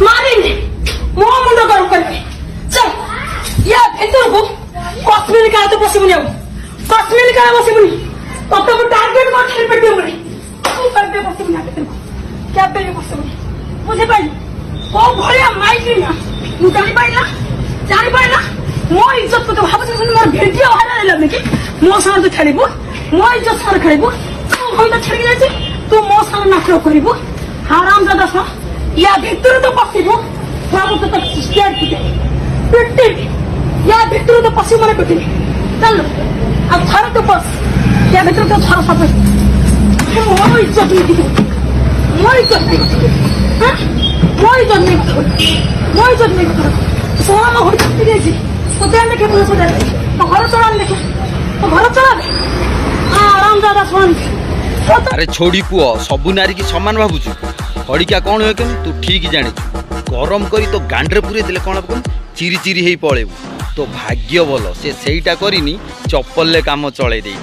मारेंगे मो मुंड गरम करके चल या भीतर को कश्मीर का तो पसिबुनी अब कश्मीर का पसिबुनी तब तो टारगेट को खेल पेटे मुरे तू करते पसिबुनी आके तेरे को क्या पे पसिबुनी मुझे भाई ओ भलिया माइक ना तू जानी पाइला मो इज्जत को तो भाबछ मोर भिडियो भाइराल लेले कि मो साथ तो खेलिबो मो इज्जत साथ खेलिबो तू हम तो छेड़ जाछि तू मो साथ नाटक करिबो हराम दादा सा या भीतर तो पसिबो बाबू तो स्टेट पिटे या भीतर तो पसिबो माने पिटे चल अब थार तो बस या भीतर तो थार सब मो इज्जत नहीं मो इज्जत नहीं हां मो इज्जत नहीं सोना में होई सकती है जी तो ध्यान रखे पुलिस वाले तो घर चला दे आराम दादा सुन अरे छोड़ी पुओ सबु नारी की समान भाबुछु हड़िका कौन हुए कम तू ठीक जानी गरम करी तो गांड्रे पूरे दिले कौन कम चिरी चिरी हेई पळेबु तो भाग्य बोल से सेईटा करिनी चप्पल ले काम चले दे।